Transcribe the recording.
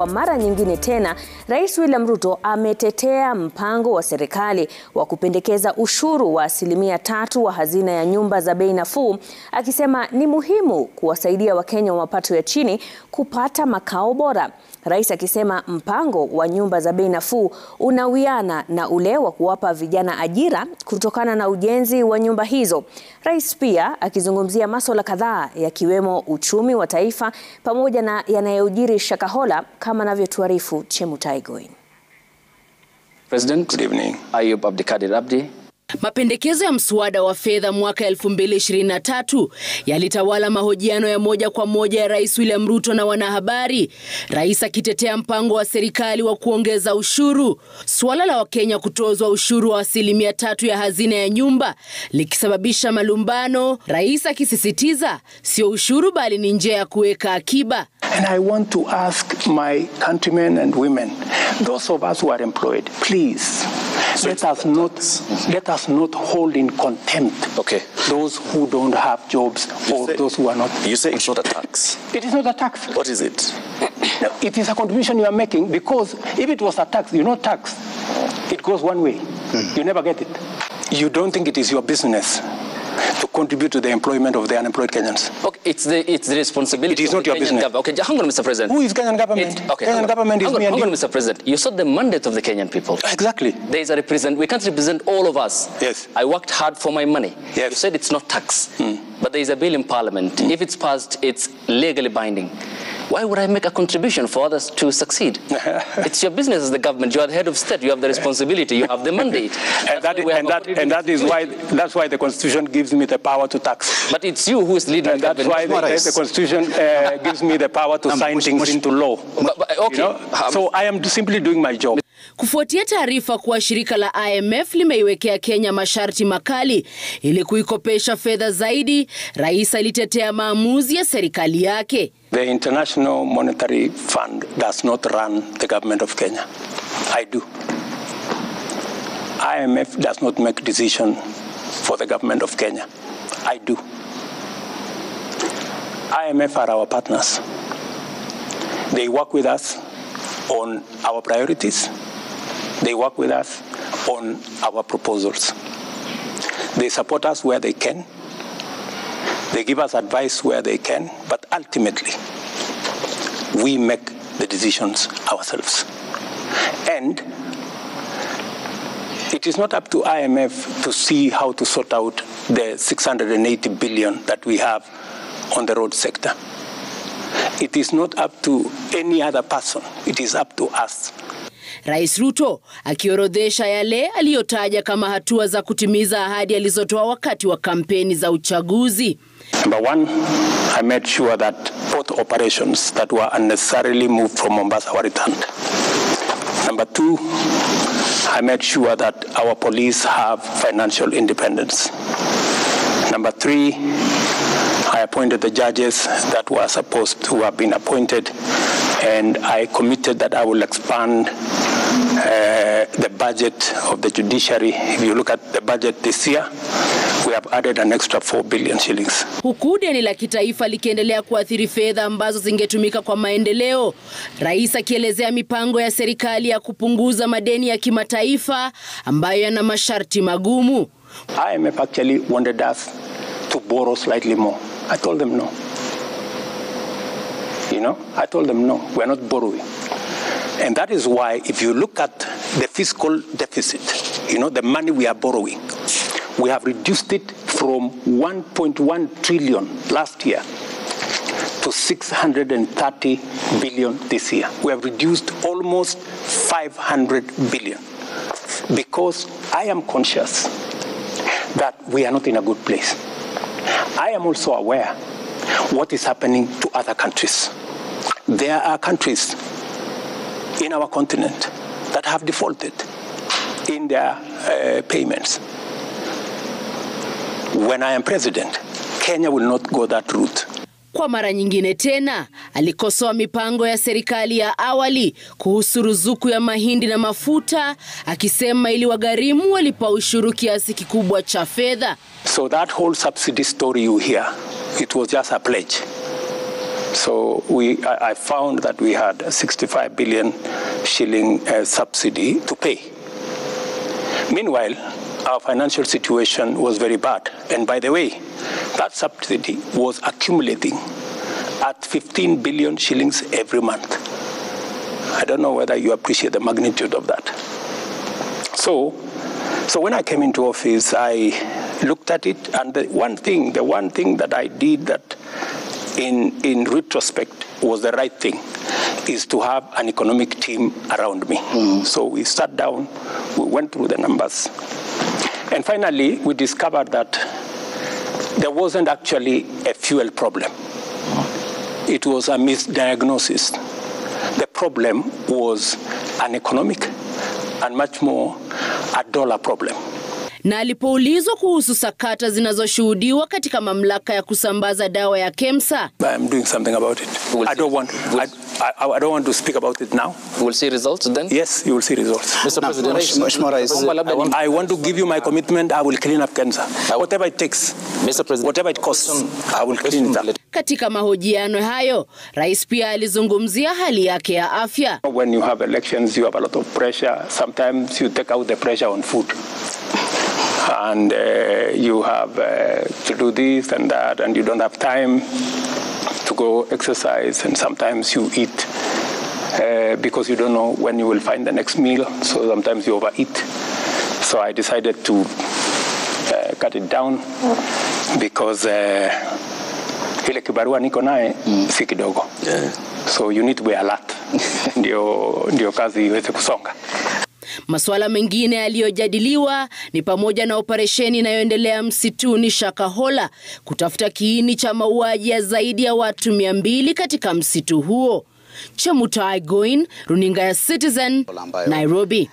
Kwa mara nyingine tena, Rais William Ruto ametetea mpango wa serikali wa kupendekeza ushuru wa 3% wa hazina ya nyumba za bei nafuu, akisema ni muhimu kuwasaidia Wakenya wa mapato ya chini kupata makao bora. Rais akisema mpango wa nyumba za bei nafuu unawiana na ule wa kuwapa vijana ajira kutokana na ujenzi wa nyumba hizo. Rais pia akizungumzia masuala kadhaa yakiwemo uchumi wa taifa pamoja na yanayojiri Shakahola, kama anavyotuarifu Chemutai Goin. President, good evening. Ayub Abdikadir Abdi. Mapendekezo ya mswada wa fedha mwaka 2023 yalitawala mahojiano ya moja kwa moja ya Rais William Ruto na wanahabari. Rais akitetea mpango wa serikali wa kuongeza ushuru. Swala la Wakenya kutozwa ushuru wa 3% ya hazina ya nyumba likisababisha malumbano, Rais akisisitiza sio ushuru bali ni njia ya kuweka akiba. And I want to ask my countrymen and women, those of us who are employed, please, let us not hold in contempt those who don't have jobs or those who are not. You say it's not a tax. It is not a tax. What is it? No, it is a contribution you are making, because if it was a tax, you know tax, it goes one way. You never get it. You don't think it is your business to contribute to the employment of the unemployed Kenyans? Okay, it's the responsibility. It is not your business. Okay, hang on, Mr. President. Who is Kenyan government? Kenyan government is me and you. Hang on, Mr. President. You saw the mandate of the Kenyan people. Exactly. There is a we can't represent all of us. Yes. I worked hard for my money. Yes. You said it's not tax. But there is a bill in Parliament. If it's passed, it's legally binding. Why would I make a contribution for others to succeed? It's your business as the government. You are the head of state. You have the responsibility. You have the mandate. That's why the Constitution gives me the power to tax. But it's you who is leading. And that's why the Constitution gives me the power to sign things into law. Okay. You know? So I am simply doing my job. Kufuatia taarifa kuwa shirika la IMF limeiwekea Kenya masharti makali ili kuikopesha fedha zaidi, Rais alitetea maamuzi ya serikali yake. The International Monetary Fund does not run the government of Kenya. I do. IMF does not make decisions for the government of Kenya. I do. IMF are our partners. They work with us on our priorities. They work with us on our proposals. They support us where they can. They give us advice where they can, but ultimately, we make the decisions ourselves. And it is not up to IMF to see how to sort out the 680 billion that we have on the road sector. It is not up to any other person. It is up to us. Rais Ruto akiorodhesha yale aliyotaja kama hatua za kutimiza ahadi alizotoa wakati wa kampeni za uchaguzi. Number one, I made sure that both operations that were unnecessarily moved from Mombasa were returned. Number two, I made sure that our police have financial independence. Number three, I appointed the judges that were supposed to have been appointed, and I committed that I will expand the budget of the judiciary. If you look at the budget this year, we have added an extra 4 billion shillings. Huku deni la kitaifa likiendelea kuathiri fedha ambazo zingetumika kwa maendeleo, Rais akielezea mipango ya serikali ya kupunguza madeni ya kimataifa ambayo yana masharti magumu. IMF actually wanted us to borrow slightly more. I told them no. You know, I told them no, we're not borrowing. And that is why if you look at the fiscal deficit, you know, the money we are borrowing, we have reduced it from 1.1 trillion last year to 630 billion this year. We have reduced almost 500 billion because I am conscious that we are not in a good place. I am also aware what is happening to other countries. There are countries in our continent that have defaulted in their payments. When I am president, Kenya will not go that route. Kwa mara nyingine tena, alikosoa mipango ya serikali ya awali kuhusu ruzuku ya mahindi na mafuta, akisema ili wagharimu walipa ushuru kiasi kikubwa cha fedha. So that whole subsidy story you hear, it was just a pledge. So I found that we had a 65 billion shilling subsidy to pay. Meanwhile, our financial situation was very bad. And by the way, that subsidy was accumulating at 15 billion shillings every month. I don't know whether you appreciate the magnitude of that. So when I came into office, I looked at it, and the one thing that I did that in retrospect was the right thing, is to have an economic team around me. So we sat down, we went through the numbers, and finally we discovered that there wasn't actually a fuel problem. It was a misdiagnosis. The problem was an economic and much more a dollar problem. Na alipoulizwa kuhusu sakata zinazoshuhudiwa katika mamlaka ya kusambaza dawa ya KEMSA, I'm doing something about it. I don't want to speak about it now. We'll see results then? Yes, you will see results. Mr. President, I want to give you my commitment. I will clean up KEMSA. Whatever it takes, Mr. President, whatever it costs, I will clean it up. Katika mahojiano hayo, rais pia alizungumzia hali yake ya afya. When you have elections, you have a lot of pressure. Sometimes you take out the pressure on food. And you have to do this and that, and you don't have time to go exercise, and sometimes you eat because you don't know when you will find the next meal, so sometimes you overeat. So I decided to cut it down because ile kibarua niko naye si kidogo. So you need to be alert ndio kazi iweze kusonga. Masuala mengine yaliyojadiliwa ni pamoja na operesheni inayoendelea msituni Shakahola kutafuta kiini cha mauaji ya zaidi ya watu 200 katika msitu huo. Chemutai Goin, runinga ya Citizen, Nairobi.